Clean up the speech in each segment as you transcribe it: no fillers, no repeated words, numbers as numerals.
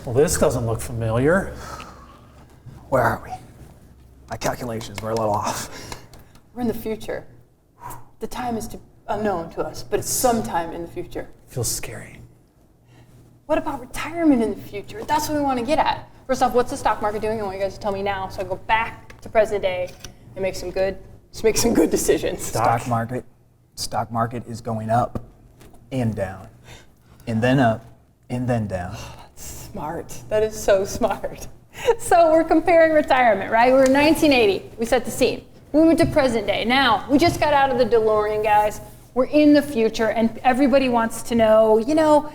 Well, this doesn't look familiar. Where are we? My calculations were a little off. We're in the future. The time is unknown to us, but it's sometime in the future. Feels scary. What about retirement in the future? That's what we want to get at. First off, what's the stock market doing? I want you guys to tell me now, so I go back to present day and make some good decisions. Stock market is going up and down, and then up, and then down. That's smart. That is so smart. So we're comparing retirement, right? We're in 1980. We set the scene. We went to present day. Now, we just got out of the DeLorean, guys. We're in the future, and everybody wants to know,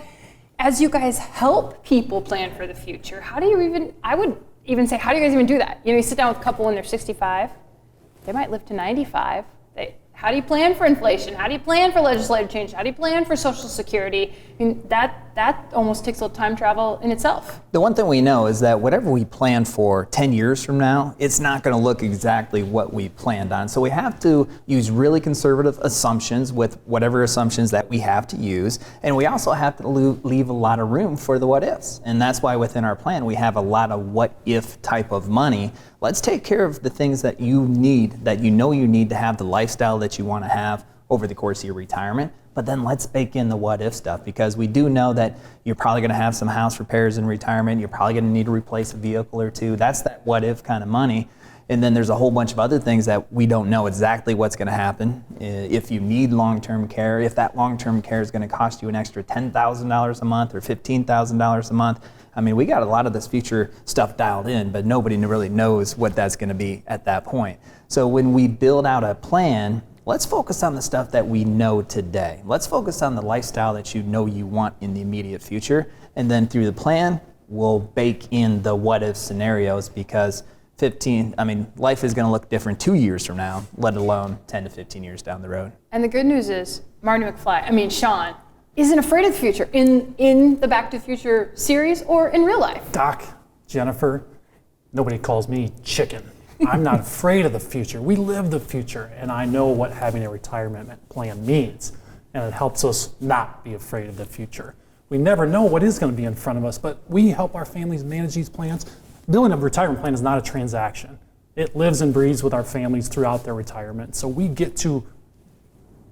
as you guys help people plan for the future, I would even say, how do you guys even do that? You sit down with a couple when they're 65. They might live to 95. How do you plan for inflation? How do you plan for legislative change? How do you plan for Social Security? I mean, that almost takes a little time travel in itself. The one thing we know is that whatever we plan for 10 years from now, it's not going to look exactly what we planned on. So we have to use really conservative assumptions with whatever assumptions that we have to use. And we also have to leave a lot of room for the what ifs. And that's why within our plan, we have a lot of what if type of money. Let's take care of the things that you need, that you know you need to have the lifestyle that you want to have over the course of your retirement. But then let's bake in the what if stuff, because we do know that you're probably going to have some house repairs in retirement. You're probably going to need to replace a vehicle or two. That's that what if kind of money. And then there's a whole bunch of other things that we don't know exactly what's going to happen. If you need long-term care, if that long-term care is going to cost you an extra $10,000 a month or $15,000 a month. I mean, we got a lot of this future stuff dialed in, but nobody really knows what that's going to be at that point. So when we build out a plan, let's focus on the stuff that we know today. Let's focus on the lifestyle that you know you want in the immediate future. And then through the plan, we'll bake in the what if scenarios, because life is going to look different 2 years from now, let alone 10 to 15 years down the road. And the good news is, Chawn isn't afraid of the future in the Back to the Future series or in real life. Doc, Jennifer, nobody calls me chicken. I'm not afraid of the future. We live the future, and I know what having a retirement plan means, and it helps us not be afraid of the future. We never know what is going to be in front of us, but we help our families manage these plans. Building a retirement plan is not a transaction. It lives and breathes with our families throughout their retirement, so we get to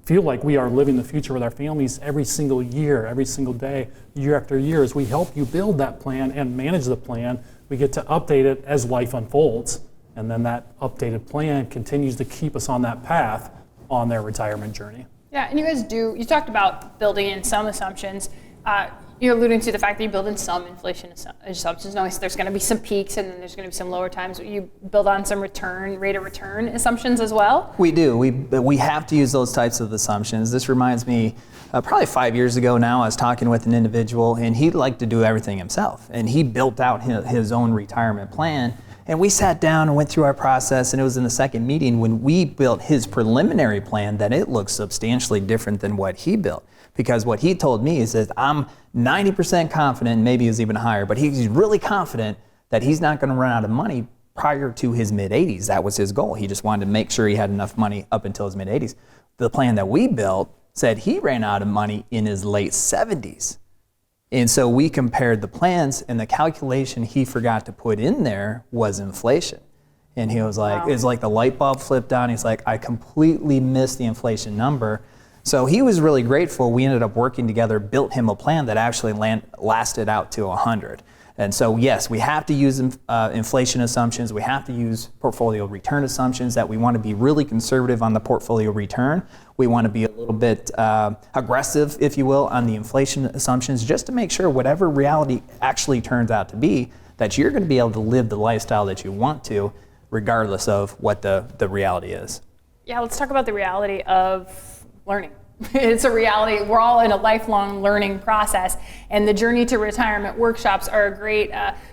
feel like we are living the future with our families every single year, every single day, year after year. As we help you build that plan and manage the plan, we get to update it as life unfolds. And then that updated plan continues to keep us on that path on their retirement journey. Yeah, and you talked about building in some assumptions. You're alluding to the fact that you build in some inflation assumptions. Now, there's going to be some peaks and then there's going to be some lower times. You build on some rate of return assumptions as well? We do. We have to use those types of assumptions. This reminds me, probably 5 years ago now, I was talking with an individual and he liked to do everything himself. And he built out his own retirement plan. And we sat down and went through our process, and it was in the second meeting when we built his preliminary plan that it looked substantially different than what he built. Because what he told me is that I'm 90% confident, maybe it was even higher, but he's really confident that he's not going to run out of money prior to his mid-80s. That was his goal. He just wanted to make sure he had enough money up until his mid-80s. The plan that we built said he ran out of money in his late 70s. And so we compared the plans, and the calculation he forgot to put in there was inflation. And he was like, wow. It's like the light bulb flipped on. He's like, I completely missed the inflation number. So he was really grateful. We ended up working together, built him a plan that actually lasted out to 100. And so yes, we have to use inflation assumptions. We have to use portfolio return assumptions, that we want to be really conservative on the portfolio return. We want to be a little bit aggressive, if you will, on the inflation assumptions, just to make sure whatever reality actually turns out to be, that you're going to be able to live the lifestyle that you want to, regardless of what the reality is. Yeah, let's talk about the reality of learning. It's a reality. We're all in a lifelong learning process, and the Journey to Retirement workshops are a great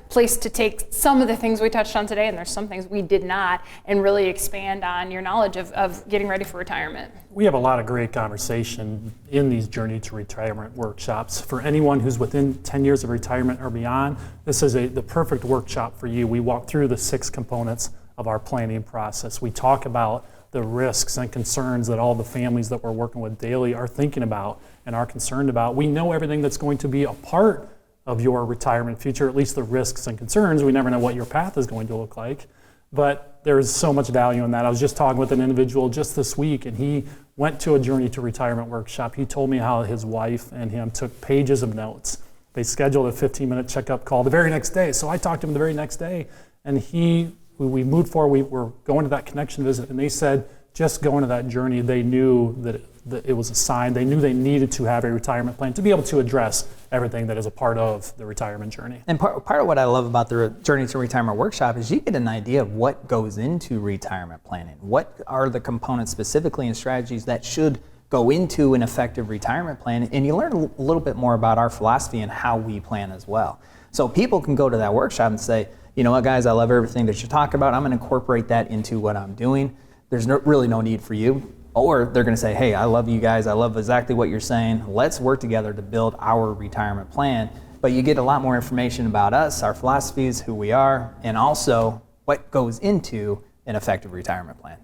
place to take some of the things we touched on today, and there's some things we did not, and really expand on your knowledge of getting ready for retirement. We have a lot of great conversation in these Journey to Retirement workshops. For anyone who's within 10 years of retirement or beyond, this is the perfect workshop for you. We walk through the 6 components of our planning process. We talk about the risks and concerns that all the families that we're working with daily are thinking about and are concerned about. We know everything that's going to be a part of your retirement future, at least the risks and concerns. We never know what your path is going to look like, but there's so much value in that. I was just talking with an individual just this week, and he went to a Journey to Retirement workshop. He told me how his wife and him took pages of notes. They scheduled a 15-minute checkup call the very next day. So I talked to him the very next day, and we moved forward. We were going to that connection visit, and they said just going to that journey, they knew that it was a sign. They knew they needed to have a retirement plan to be able to address everything that is a part of the retirement journey. And part of what I love about the Journey to Retirement workshop is you get an idea of what goes into retirement planning. What are the components specifically and strategies that should go into an effective retirement plan, and you learn a little bit more about our philosophy and how we plan as well. So people can go to that workshop and say, you know what, guys, I love everything that you talk about. I'm going to incorporate that into what I'm doing. There's really no need for you. Or they're going to say, hey, I love you guys. I love exactly what you're saying. Let's work together to build our retirement plan. But you get a lot more information about us, our philosophies, who we are, and also what goes into an effective retirement plan.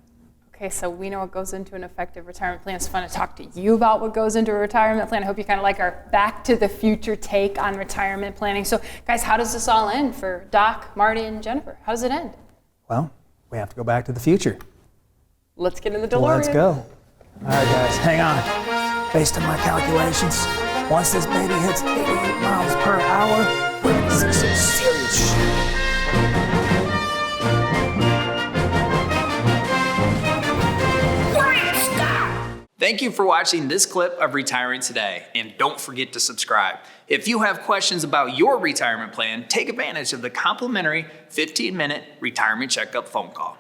Okay, so we know what goes into an effective retirement plan. It's fun to talk to you about what goes into a retirement plan. I hope you kind of like our back to the future take on retirement planning. So guys, how does this all end for Doc, Marty, and Jennifer? How does it end? Well, we have to go back to the future. Let's get in the DeLorean. Let's go. All right, guys, hang on. Based on my calculations, once this baby hits 88 miles per hour, we're going to see some serious shit. Thank you for watching this clip of Retiring Today, and don't forget to subscribe. If you have questions about your retirement plan, take advantage of the complimentary 15-minute retirement checkup phone call.